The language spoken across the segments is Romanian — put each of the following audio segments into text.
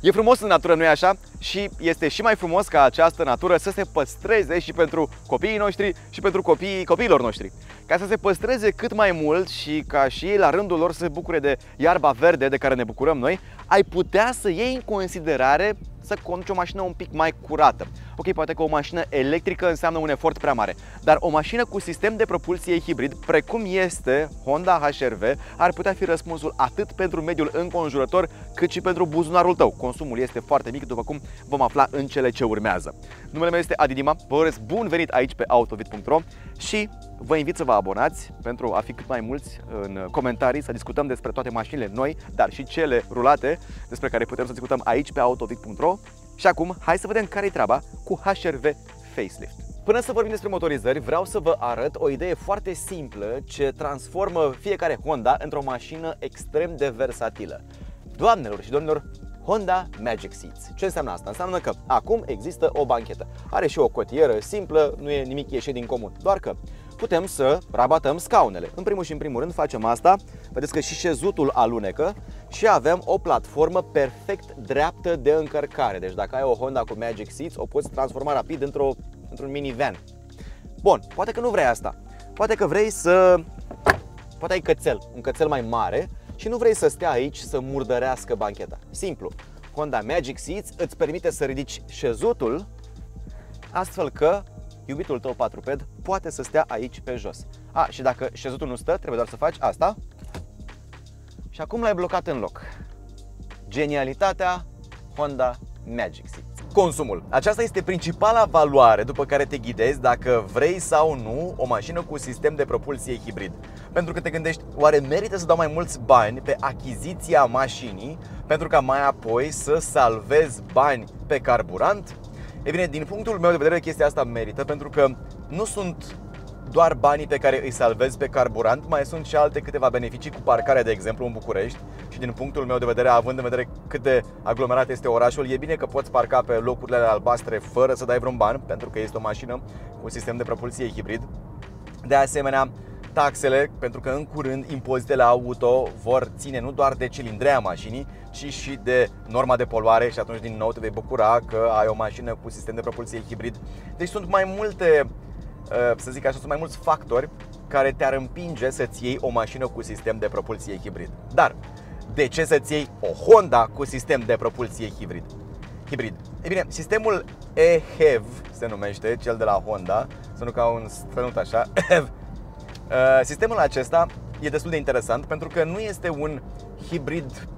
E frumos în natură, nu-i așa? Și este și mai frumos ca această natură să se păstreze și pentru copiii noștri și pentru copiilor noștri. Ca să se păstreze cât mai mult și ca și ei la rândul lor să se bucure de iarba verde de care ne bucurăm noi, ai putea să iei în considerare să conduci o mașină un pic mai curată. Ok, poate că o mașină electrică înseamnă un efort prea mare, dar o mașină cu sistem de propulsie hibrid, precum este Honda HR-V, ar putea fi răspunsul atât pentru mediul înconjurător, cât și pentru buzunarul tău. Consumul este foarte mic, după cum vom afla în cele ce urmează. Numele meu este Adi Dima, vă urez bun venit aici pe autovid.ro și vă invit să vă abonați pentru a fi cât mai mulți în comentarii, să discutăm despre toate mașinile noi, dar și cele rulate, despre care putem să discutăm aici pe autovid.ro. Și acum, hai să vedem care-i treaba cu HR-V Facelift. Până să vorbim despre motorizări, vreau să vă arăt o idee foarte simplă ce transformă fiecare Honda într-o mașină extrem de versatilă. Doamnelor și domnilor, Honda Magic Seats. Ce înseamnă asta? Înseamnă că acum există o banchetă. Are și o cotieră simplă, nu e nimic ieșit din comun, doar că putem să rabatăm scaunele. În primul și în primul rând facem asta, vedeți că și șezutul alunecă și avem o platformă perfect dreaptă de încărcare. Deci dacă ai o Honda cu Magic Seats, o poți transforma rapid într-un minivan. Bun, poate că nu vrei asta. Poate că vrei poate ai un cățel mai mare și nu vrei să stea aici să murdărească bancheta. Simplu, Honda Magic Seats îți permite să ridici șezutul astfel că iubitul tău patruped poate să stea aici pe jos. Și dacă șezutul nu stă, trebuie doar să faci asta. Și acum l-ai blocat în loc. Genialitatea Honda Magic Seats. Consumul. Aceasta este principala valoare după care te ghidezi dacă vrei sau nu o mașină cu sistem de propulsie hibrid. Pentru că te gândești, oare merită să dau mai mulți bani pe achiziția mașinii pentru ca mai apoi să salvezi bani pe carburant? E bine, din punctul meu de vedere, chestia asta merită, pentru că nu sunt doar banii pe care îi salvezi pe carburant, mai sunt și alte câteva beneficii cu parcarea, de exemplu, în București. Și din punctul meu de vedere, având în vedere cât de aglomerat este orașul, e bine că poți parca pe locurile albastre fără să dai vreun ban, pentru că este o mașină cu sistem de propulsie hibrid. De asemenea, taxele, pentru că în curând impozitele auto vor ține nu doar de cilindrea mașinii, ci și de norma de poluare și atunci din nou te vei bucura că ai o mașină cu sistem de propulsie hibrid. Deci sunt mai multe, să zic așa, sunt mai mulți factori care te-ar împinge să-ți iei o mașină cu sistem de propulsie hibrid. Dar de ce să-ți iei o Honda cu sistem de propulsie hibrid? E bine, sistemul eHEV se numește, cel de la Honda, să nu ca un strănut așa. Sistemul acesta e destul de interesant pentru că nu este un hibrid,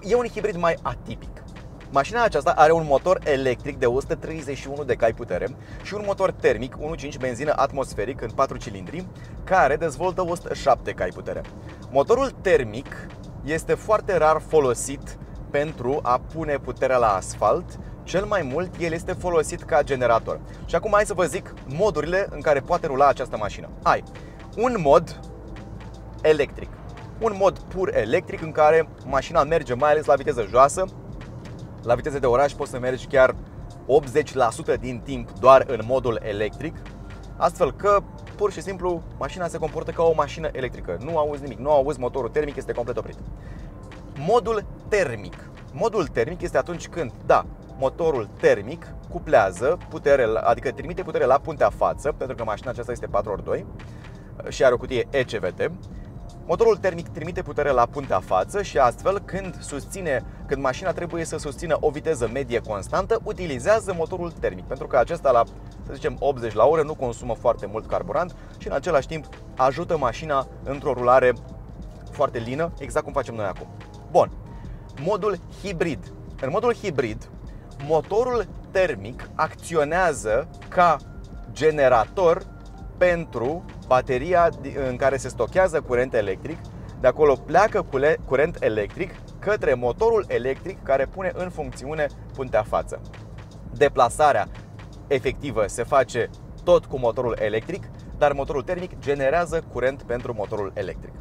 e un hibrid mai atipic. Mașina aceasta are un motor electric de 131 de cai putere și un motor termic 1.5 benzină atmosferic în 4 cilindri care dezvoltă 107 cai putere. Motorul termic este foarte rar folosit pentru a pune puterea la asfalt. Cel mai mult el este folosit ca generator. Și acum hai să vă zic modurile în care poate rula această mașină. Ai un mod electric, un mod pur electric în care mașina merge mai ales la viteză joasă. La viteze de oraș poți să mergi chiar 80% din timp doar în modul electric, astfel că pur și simplu mașina se comportă ca o mașină electrică. Nu auzi nimic, nu auzi motorul termic, este complet oprit. Modul termic. Modul termic este atunci când, motorul termic cuplează putere, adică trimite putere la puntea față, pentru că mașina aceasta este 4x2 și are o cutie ECVT. Motorul termic trimite putere la puntea față și astfel când mașina trebuie să susțină o viteză medie constantă, utilizează motorul termic, pentru că acesta la, să zicem, 80 la oră nu consumă foarte mult carburant și în același timp ajută mașina într-o rulare foarte lină, exact cum facem noi acum. Bun. Modul hibrid. În modul hibrid, motorul termic acționează ca generator pentru bateria în care se stochează curent electric. De acolo pleacă curent electric către motorul electric care pune în funcțiune puntea față. Deplasarea efectivă se face tot cu motorul electric, dar motorul termic generează curent pentru motorul electric.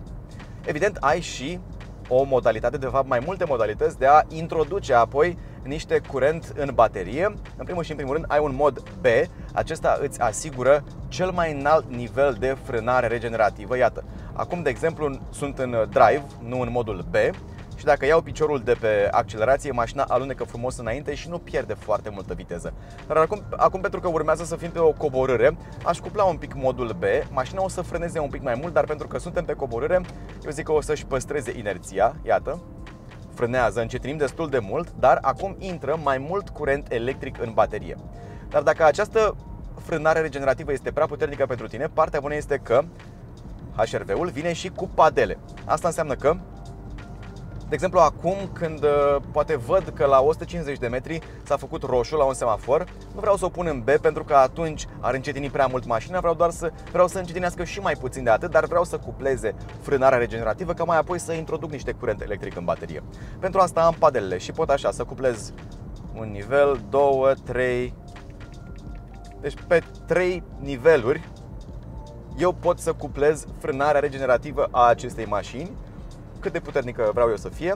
Evident, ai și o modalitate, de fapt mai multe modalități de a introduce apoi niște curent în baterie. În primul și în primul rând ai un mod B. Acesta îți asigură cel mai înalt nivel de frânare regenerativă. Iată, acum de exemplu sunt în drive, nu în modul B, și dacă iau piciorul de pe accelerație, mașina alunecă frumos înainte și nu pierde foarte multă viteză. Dar acum pentru că urmează să fim pe o coborâre, aș cupla un pic modul B, mașina o să frâneze un pic mai mult, dar pentru că suntem pe coborâre, eu zic că o să-și păstreze inerția, iată. Frânează, încetinim destul de mult, dar acum intră mai mult curent electric în baterie. Dar dacă această frânare regenerativă este prea puternică pentru tine, partea bună este că HRV-ul vine și cu padele. Asta înseamnă că, de exemplu, acum când poate văd că la 150 de metri s-a făcut roșu la un semafor, nu vreau să o pun în B pentru că atunci ar încetini prea mult mașina, vreau să încetinească și mai puțin de atât, dar vreau să cupleze frânarea regenerativă ca mai apoi să introduc niște curent electric în baterie. Pentru asta am padelele și pot așa să cuplez un nivel, 2, 3. Deci pe 3 niveluri eu pot să cuplez frânarea regenerativă a acestei mașini. Cât de puternică vreau eu să fie,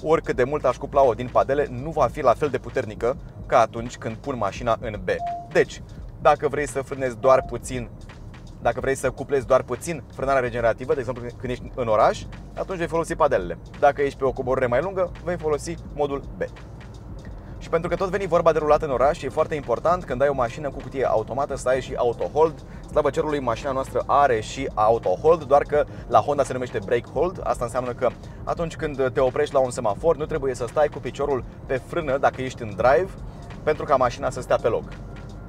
oricât de mult aș cupla-o din padele, nu va fi la fel de puternică ca atunci când pun mașina în B. Deci, dacă vrei să frânezi doar puțin, dacă vrei să cuplezi doar puțin frânarea regenerativă, de exemplu când ești în oraș, atunci vei folosi padelele. Dacă ești pe o coborâre mai lungă, vei folosi modul B. Și pentru că tot veni vorba de rulat în oraș, e foarte important când ai o mașină cu cutie automată să ai și auto-hold. Slavă cerului, mașina noastră are și auto-hold, doar că la Honda se numește brake hold. Asta înseamnă că atunci când te oprești la un semafor, nu trebuie să stai cu piciorul pe frână dacă ești în drive, pentru ca mașina să stea pe loc.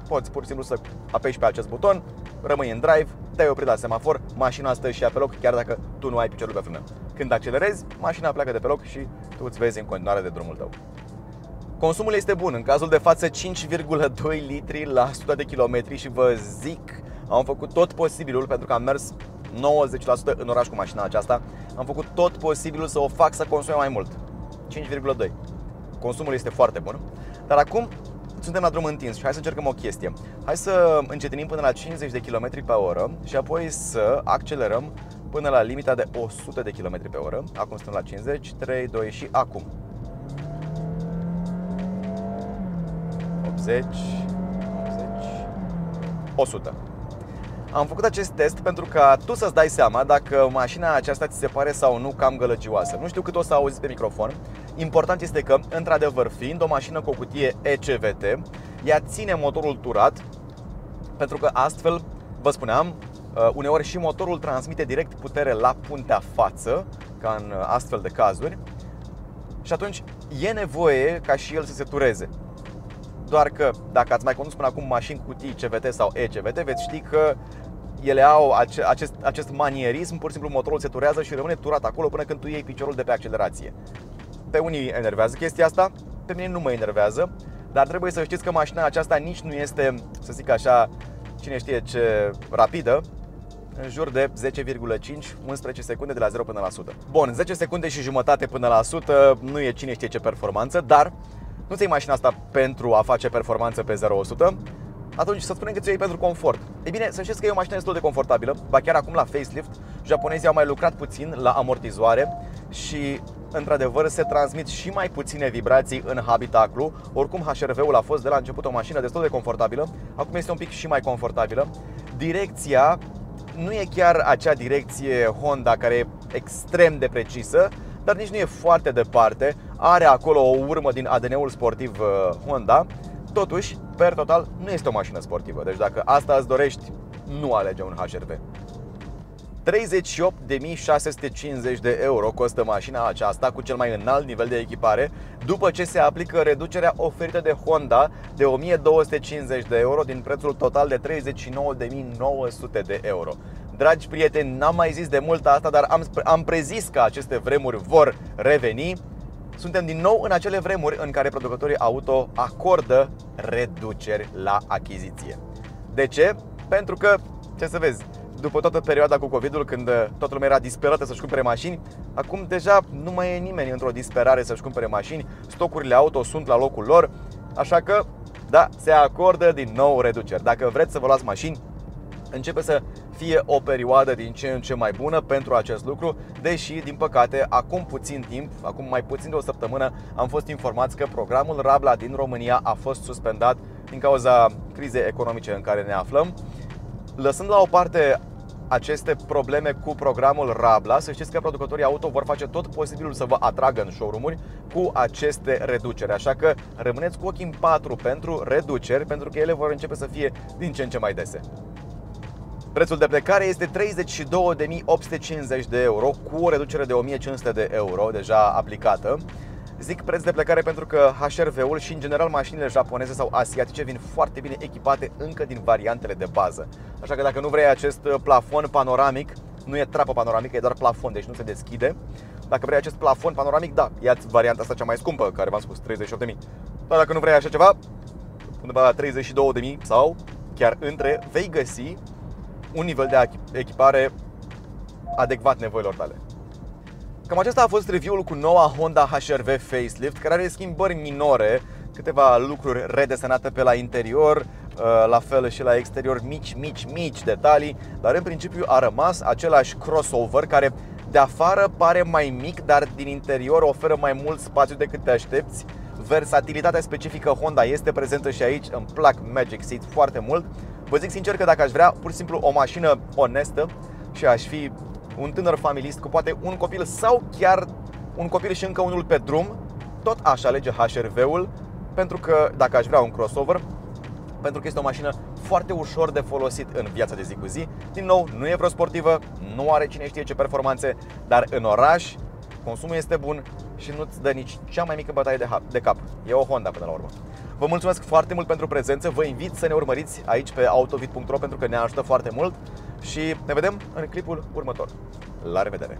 Poți pur și simplu să apeși pe acest buton, rămâi în drive, te-ai oprit la semafor, mașina stă și ea pe loc, chiar dacă tu nu ai piciorul pe frână. Când accelerezi, mașina pleacă de pe loc și tu îți vezi în continuare de drumul tău. Consumul este bun, în cazul de față 5,2 litri la 100 de kilometri și vă zic, am făcut tot posibilul pentru că am mers 90% în oraș cu mașina aceasta. Am făcut tot posibilul să o fac să consume mai mult. 5,2. Consumul este foarte bun. Dar acum suntem la drum întins și hai să încercăm o chestie. Hai să încetinim până la 50 de km pe oră și apoi să accelerăm până la limita de 100 de km pe oră. Acum suntem la 50, 3, 2 și acum 80, 100. Am făcut acest test pentru ca tu să-ți dai seama dacă mașina aceasta ți se pare sau nu cam gălăgioasă. Nu știu cât o să auziți pe microfon. Important este că, într-adevăr, fiind o mașină cu o cutie ECVT, ea ține motorul turat, pentru că astfel, vă spuneam, uneori și motorul transmite direct putere la puntea față, ca în astfel de cazuri, și atunci e nevoie ca și el să se tureze. Doar că dacă ați mai condus până acum mașini cu cutii CVT sau ECVT, veți ști că ele au acest manierism, pur și simplu motorul se turează și rămâne turat acolo până când tu iei piciorul de pe accelerație. Pe unii enervează chestia asta, pe mine nu mă enervează, dar trebuie să știți că mașina aceasta nici nu este, să zic așa, cine știe ce rapidă, în jur de 10,5-11 secunde de la 0 până la 100. Bun, 10 secunde și jumătate până la 100 nu e cine știe ce performanță, dar nu ți iei mașina asta pentru a face performanță pe 0-100, atunci să spunem că ți-o iei pentru confort. Ei bine, să știți că e o mașină destul de confortabilă, ba chiar acum la facelift, japonezii au mai lucrat puțin la amortizoare și, într-adevăr, se transmit și mai puține vibrații în habitaclu. Oricum, HRV-ul a fost de la început o mașină destul de confortabilă, acum este un pic și mai confortabilă. Direcția nu e chiar acea direcție Honda care e extrem de precisă, dar nici nu e foarte departe. Are acolo o urmă din ADN-ul sportiv Honda. Totuși, per total, nu este o mașină sportivă. Deci dacă asta îți dorești, nu alege un HRV. 38.650 de euro costă mașina aceasta cu cel mai înalt nivel de echipare, după ce se aplică reducerea oferită de Honda de 1.250 de euro din prețul total de 39.900 de euro. Dragi prieteni, n-am mai zis de mult asta, dar am prezis că aceste vremuri vor reveni. Suntem din nou în acele vremuri în care producătorii auto acordă reduceri la achiziție. De ce? Pentru că, ce să vezi, după toată perioada cu COVID-ul, când toată lumea era disperată să-și cumpere mașini, acum deja nu mai e nimeni într-o disperare să-și cumpere mașini, stocurile auto sunt la locul lor, așa că, da, se acordă din nou reduceri. Dacă vreți să vă luați mașini, începe să fie o perioadă din ce în ce mai bună pentru acest lucru, deși, din păcate, acum puțin timp, acum mai puțin de o săptămână, am fost informați că programul Rabla din România a fost suspendat din cauza crizei economice în care ne aflăm. Lăsând la o parte aceste probleme cu programul Rabla, să știți că producătorii auto vor face tot posibilul să vă atragă în showroom-uri cu aceste reduceri. Așa că rămâneți cu ochii în patru pentru reduceri, pentru că ele vor începe să fie din ce în ce mai dese. Prețul de plecare este 32.850 de euro, cu o reducere de 1.500 de euro deja aplicată. Zic preț de plecare pentru că HR-V-ul și în general mașinile japoneze sau asiatice vin foarte bine echipate încă din variantele de bază. Așa că dacă nu vrei acest plafon panoramic, nu e trapă panoramică, e doar plafon, deci nu se deschide. Dacă vrei acest plafon panoramic, da, ia-ți varianta asta cea mai scumpă, care v-am spus, 38.000. Dar dacă nu vrei așa ceva, undeva la 32.000 sau chiar între, vei găsi un nivel de echipare adecvat nevoilor tale. Cam acesta a fost review-ul cu noua Honda HR-V Facelift, care are schimbări minore, câteva lucruri redesenate pe la interior, la fel și la exterior, mici detalii, dar în principiu a rămas același crossover care de afară pare mai mic, dar din interior oferă mai mult spațiu decât te aștepți. Versatilitatea specifică Honda este prezentă și aici, îmi plac Magic Seat foarte mult. Vă zic sincer că dacă aș vrea pur și simplu o mașină onestă și aș fi un tânăr familist cu poate un copil sau chiar un copil și încă unul pe drum, tot aș alege HR-V-ul, pentru că dacă aș vrea un crossover, pentru că este o mașină foarte ușor de folosit în viața de zi cu zi. Din nou, nu e vreo sportivă, nu are cine știe ce performanțe, dar în oraș consumul este bun și nu-ți dă nici cea mai mică bătaie de cap. E o Honda până la urmă. Vă mulțumesc foarte mult pentru prezență, vă invit să ne urmăriți aici pe autovid.ro pentru că ne ajută foarte mult și ne vedem în clipul următor. La revedere!